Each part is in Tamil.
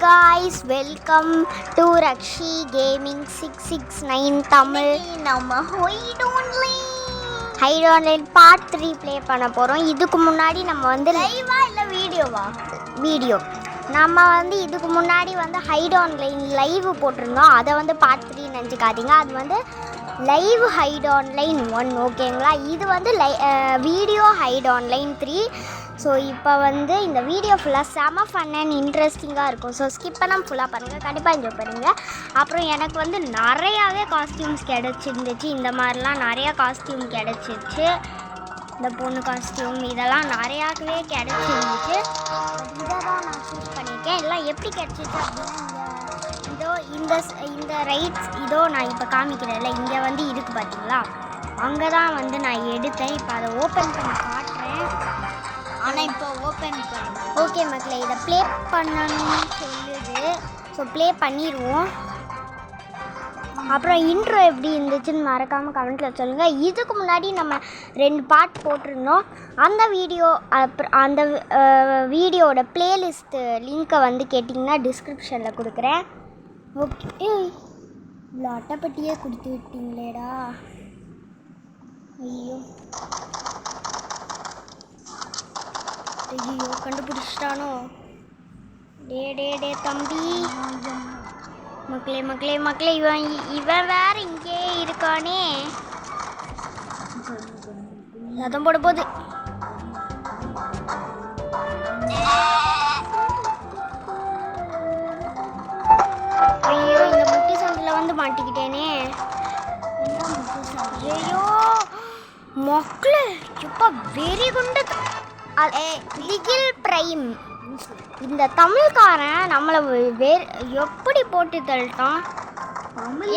guys, welcome to Rakshi Gaming 669 Tamil. நம்ம ஹைட் ஆன்லைன் பார்ட் 3 ப்ளே பண்ண போகிறோம். இதுக்கு முன்னாடி நம்ம வந்து லைவா இல்லை வீடியோ நம்ம வந்து இதுக்கு முன்னாடி வந்து ஹைட் ஆன்லைன் லைவ் போட்டிருந்தோம். அதை வந்து பார்ட் 3 நினச்சிக்காதீங்க. அது வந்து லைவ் ஹைட் ஆன்லைன் 1 ஓகேங்களா. இது வந்து வீடியோ ஹைட் ஆன்லைன் 3. ஸோ இப்போ வந்து இந்த வீடியோ ஃபுல்லாக செம ஃபன் அண்ட் இன்ட்ரெஸ்டிங்காக இருக்கும். ஸோ ஸ்கிப் பண்ணாமல் ஃபுல்லாக பாருங்கள், கண்டிப்பாக என்ஜாய் பண்ணுங்கள். அப்புறம் எனக்கு வந்து நிறையாவே காஸ்டியூம்ஸ் கிடச்சிருந்துச்சு. இந்த மாதிரிலாம் நிறையா காஸ்டியூம் கிடச்சிருச்சு. இந்த பொண்ணு காஸ்டியூம் இதெல்லாம் நிறையாவே கிடச்சிருந்துச்சு. இதை தான் நான் சூஸ் பண்ணியிருக்கேன். எல்லாம் எப்படி கிடச்சிச்சு அப்படின்னா இதோ இந்த ரைட்ஸ் இதோ நான் இப்போ காமிக்கிறேன்ல, இங்கே வந்து இருக்குது பார்த்தீங்களா, அங்கே தான் வந்து நான் எடுத்தேன். இப்போ அதை ஓப்பன் பண்ணி காட்டுறேன். ஆனால் இப்போ ஓப்பன் பண்ணு. ஓகே மக்களே, இதை ப்ளே பண்ணணும்னு சொல்லுது. ஸோ ப்ளே பண்ணிடுவோம். அப்புறம் இன்ட்ரோ எப்படி இருந்துச்சுன்னு மறக்காமல் கமெண்ட்டில் சொல்லுங்கள். இதுக்கு முன்னாடி நம்ம 2 பார்ட் போட்டிருந்தோம். அந்த வீடியோ அப்புறம் அந்த வீடியோட ப்ளேலிஸ்ட்டு லிங்க்கை வந்து கேட்டிங்கன்னா டிஸ்கிரிப்ஷனில் கொடுக்குறேன். ஓகே, இவ்வளோ அட்டைப்பட்டியே கொடுத்து விட்டீங்களேடா. ஐயோ கண்டுபிடிச்சிட்டானோ. டே தம்பி. மக்களே இவன் வேற இங்கே இருக்கானே. சத்தம் போட போகுது. ஐயோ, இந்த முட்டி சந்தில் வந்து மாட்டிக்கிட்டேனே. ஐயோ மக்களே, இப்போ வெறி குண்டு திகில் பிரைம். இந்த தமிழ்காரன் நம்மளை எப்படி போட்டு தள்ளிட்டான்.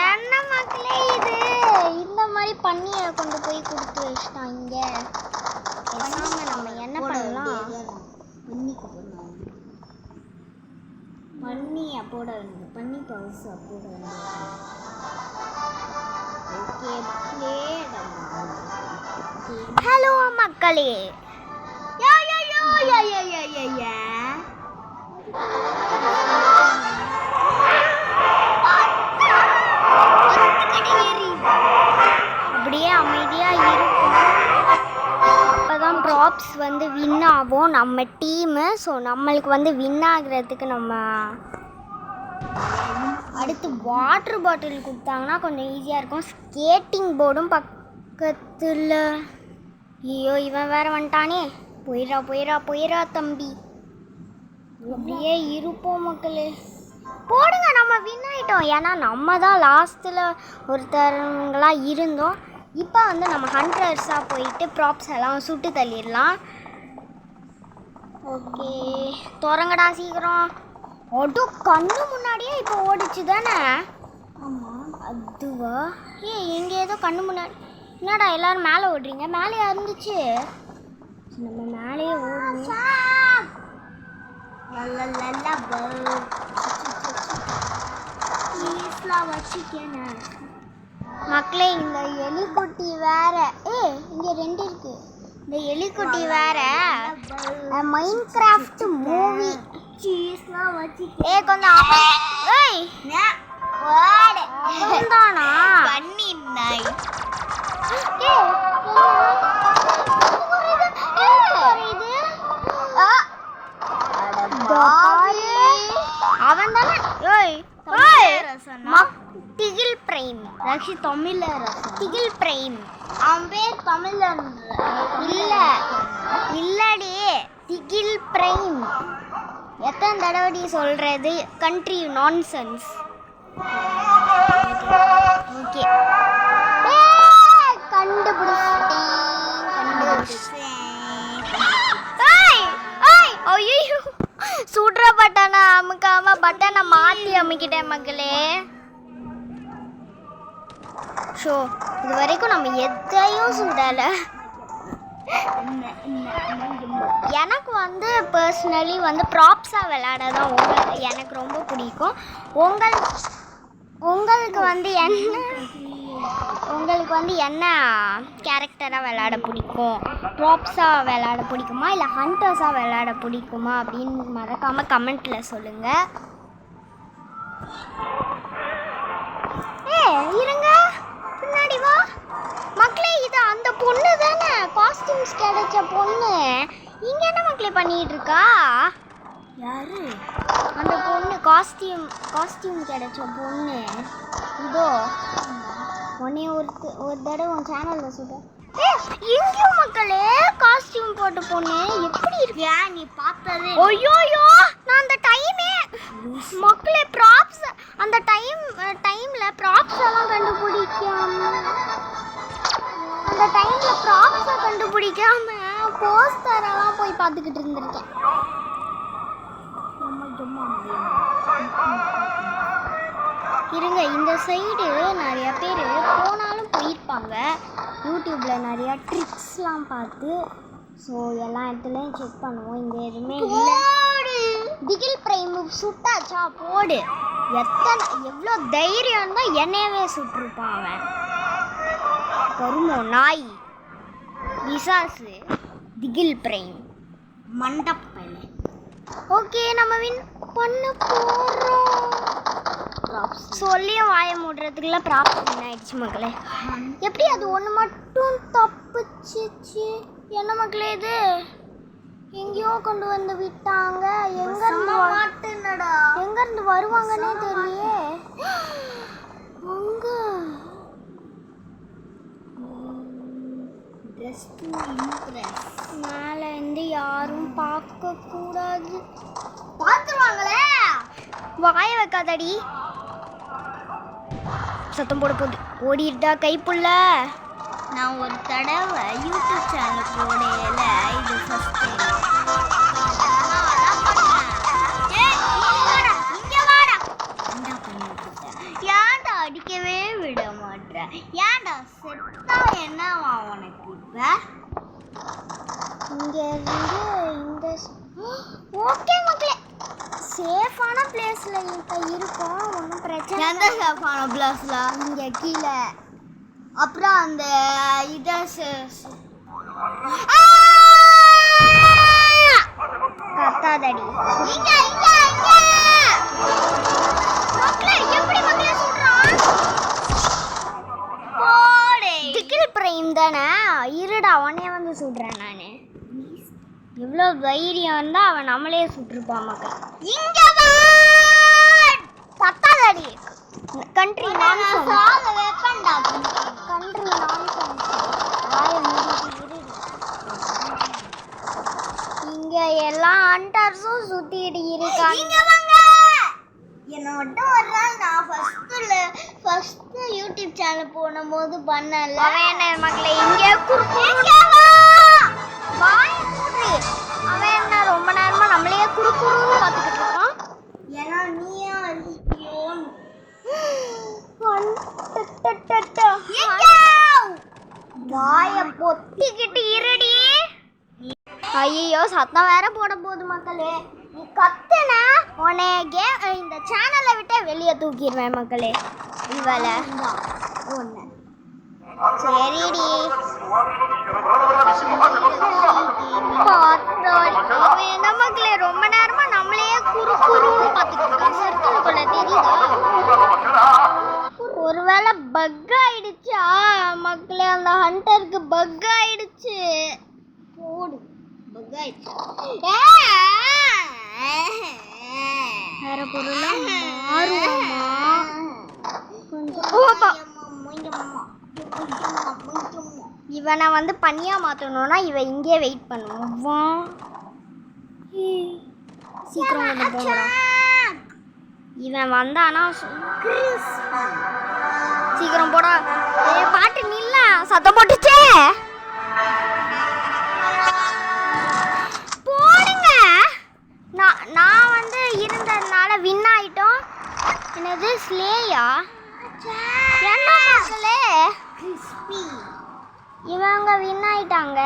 என்ன மக்களே இது, இந்த மாதிரி பண்ணியை கொண்டு போய் கொடுத்து வச்சிட்டான். இங்கே நம்ம என்ன பண்ணலாம், பண்ணியை போட வேண்டியது, பண்ணி பவுசா போட வேண்டியது. ஹலோ மக்களே. அப்படியே அமைதியாக இருக்கும். அப்போதான் ப்ராப்ஸ் வந்து வின் ஆகும் நம்ம டீமு. ஸோ நம்மளுக்கு வந்து வின் ஆகிறதுக்கு நம்ம அடுத்து வாட்டர் பாட்டில் கொடுத்தாங்கன்னா கொஞ்சம் ஈஸியாக இருக்கும். ஸ்கேட்டிங் போர்டும் பக்கத்தில். ஐயோ, இவன் வேற வந்துட்டானே. போயிரா தம்பி. அப்படியே இருப்போம் மக்களே. போடுங்க, நம்ம வின் ஆகிட்டோம். ஏன்னா நம்ம தான் லாஸ்ட்டில் ஒருத்தவங்களாக இருந்தோம். இப்போ வந்து நம்ம ஹண்ட்ரட்ஸாக போயிட்டு ப்ராப்ஸ் எல்லாம் சுட்டு தள்ளிடலாம். ஓகே, தொடங்கடா சீக்கிரம். ஓட்டோ கண்ணு முன்னாடியே இப்போ ஓடிச்சு தானே. ஆமாம், அதுவா? எங்கே ஏதோ கண்ணு முன்னாடி. என்னடா எல்லோரும் மேலே ஓடுறீங்க? மேலேயா இருந்துச்சு? நம்ம மேலேயே ஓடுவோம். மக்களே, இந்த எலிக்குட்டி வேற. இங்க 2 இருக்கு. இந்த எலிக்குட்டி வேற மைன்கிராஃப்ட் மூவி சீஸ்லாம் வச்சு கொஞ்சம் தானா பண்ணி நாய். அவன் தானே திகில் பிரைம். ரக்ஷி தமிழ்ல திகில் பிரைம். அவன் பேர் தமிழ்ல இல்லடி, திகில் பிரைம். எத்தனை தடவை சொல்றது? Country nonsense. ஓகே, கண்டுபிடிச்சிட்டேன். ஐயோ, சுடுற பட்டனை அமுக்காம பட்டனை மாற்றி அமுக்கிட்டேன் மக்களே. ஷோ, இது வரைக்கும் நம்ம எதையும் சுடலை. எனக்கு வந்து பர்சனலி வந்து ப்ராப்ஸாக விளையாட தான் எனக்கு ரொம்ப பிடிக்கும். உங்களுக்கு வந்து என்ன கேரக்டராக விளையாட பிடிக்கும்? ப்ராப்ஸாக விளையாட பிடிக்குமா இல்லை ஹண்டர்ஸாக விளையாட பிடிக்குமா அப்படின்னு மறக்காமல் கமெண்ட்டில் சொல்லுங்கள். இருங்க, பின்னாடி வா மக்களே. இது அந்த பொண்ணு தானே, காஸ்டியூம்ஸ் கிடைச்ச பொண்ணு. இங்க என்ன மக்களே பண்ணிட்டு இருக்கா? யாரு? அந்த பொண்ணு காஸ்டியூம் கிடைச்ச பொண்ணு. இதோ உன்னைய ஒரு தடவை உன் சேனலில் சொல்கிறேன். எங்கேயும் மக்களே காஸ்டியூம் போட்ட பொண்ணு எப்படி இருக்கு? நீ பார்த்ததே? ஐயோயோ, நான் அந்த டைமே மக்களே ப்ராப்ஸ் அந்த டைம்ல ப்ராப்ஸ் எல்லாம் கண்டுபிடிக்காம போஸ்டர் எல்லாம் போய் பார்த்துக்கிட்டு இருந்திருக்கேன். இருங்க, இந்த சைடு நிறைய பேர் போனாலும் போயிருப்பாங்க. யூடியூப்பில் நிறையா ட்ரிக்ஸ்லாம் பார்த்து. ஸோ எல்லா இடத்துலையும் செக் பண்ணுவோம். இங்கே எதுவுமே இல்லை. திகில் பிரைம் சுட்டாச்சா? போடு. எவ்வளோ தைரியம் தான் என்னையவே சுட்டிருப்பான் அவன். கருமோ நாய் விசாசு திகில் பிரைம் மண்டப்பல். ஓகே, நம்ம வின் பண்ண போகிறோம். சொல்லியும் வாய மூடுறதுக்குள்ள ப்ராப்ஸ் வின் ஆயிடுச்சு மக்களே. எப்படி அது ஒன்று மட்டும் தப்புச்சிச்சு? என்ன மக்களே இது? எங்கேயோ கொண்டு வந்து விட்டாங்க. எங்கேருந்து வருவாங்கன்னே தெரியலையே. அங்க மேலே இருந்து யாரும் பார்க்கக்கூடாது. பார்த்துருவாங்களே. வாய வைக்காதடி, சத்தம் போட போகுது. ஓடிட்டா கைப்புள்ள. நான் ஒரு தடவை யூடியூப் சேனல் போடையில இது ஃபர்ஸ்ட் ஏன்டா அடிக்கவே விட மாட்டேன்? ஏன்டா செத்தா என்னவா உனக்கு? இங்க இருந்து இந்த ஓகே மக்களே, சேஃபான பிளேஸ்ல இப்போ இருக்கோம். ஒன்றும் பிரச்சனை. எந்த சேஃபான பிளேஸ்ல? இங்கே கீழே. அப்புறம் அந்த இதை கத்தாதடி. எப்படி மக்களே சொல்றான்? திகில் பிரைம் தானே? இருடா, உடனே வந்து சுடுறேன் நான். எவ்வளோ தைரியம் இருந்தால் அவன் நம்மளே சுட்டிருப்பான் மக்கள். இங்க கத்தாதடி. Country nonsense. வெப்பன்டா கண்ட்ரி நான்சென்ஸ். வாயை மூடிட்டு இரு. இங்க எல்லா ஹண்டர்ஸும் சுத்திட்டு இருக்காங்க. இங்க வாங்க. என்ன மட்டும் ஒரு நாள் நான் ஃபர்ஸ்ட் யூடியூப் சேனல் போடும்போது பண்ணல. அவன் என்ன மக்களே இங்கே குறுக்குங்க வாயை மூடு. அவன் என்ன ரொம்ப நேரமா நம்மளையே குறுக்குன்னு பார்த்துக்கிட்டு இருக்கான். ஏன்னா நீயா இருக்கியோன்னு. வாயை பொத்திக்கிட்டு இருடி. ஐயோ, சத்தம் வேற போட போகுது மக்களே. நீ கத்துன உன்னை இந்த சேனலை விட்டே வெளியே தூக்கிடுவேன் மக்களே. இவளை ஒன்று சரிடி. அவன் என்ன மக்களே ரொம்ப நேரமா நம்மளையே குறுன்னு பார்த்துக்கிட்டு இருக்கான். சர்க்கிளுக்குள்ள தெரியுதா? ஒருவேளை பக் ஆயிடுச்சா மக்களே? அந்த ஹண்டருக்கு பக் ஆயிடுச்சு. போடு பக் ஆயிடுச்சு. வேற பொருளா மாறுவாமா? இவனை வந்து பனியா மாற்றணும்னா இவன் இங்கே வெயிட் பண்ணுவான். சீக்கிரம் வந்து போகலாம். இவன் வந்தானா சீக்கிரம் போடா. பாட்டு நில்ல, சத்தம் போட்டுச்சே. போடுங்க. நான் வந்து இருந்ததுனால வின் ஆயிட்டோம். என்னது ஸ்லேயா? என்ன மக்களே? இவங்க வின் ஆயிட்டாங்க.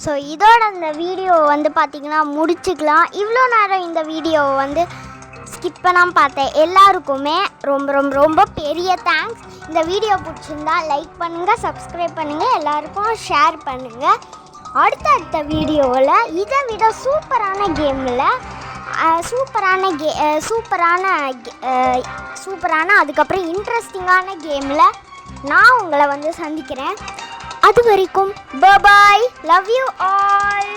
ஸோ இதோட இந்த வீடியோவை வந்து பார்த்திங்கன்னா முடிச்சுக்கலாம். இவ்வளோ நேரம் இந்த வீடியோவை வந்து ஸ்கிப் பண்ணாமல் பார்த்தேன் எல்லாருக்குமே ரொம்ப ரொம்ப ரொம்ப பெரிய தேங்க்ஸ். இந்த வீடியோ பிடிச்சிருந்தா லைக் பண்ணுங்கள், சப்ஸ்கிரைப் பண்ணுங்கள், எல்லாருக்கும் ஷேர் பண்ணுங்கள். அடுத்த வீடியோவில் இதை விட சூப்பரான கேமில் சூப்பரான அதுக்கப்புறம் இன்ட்ரெஸ்டிங்கான கேமில் நான் உங்களை வந்து சந்திக்கிறேன். அது வரைக்கும் பாய், லவ் யூ ஆல்.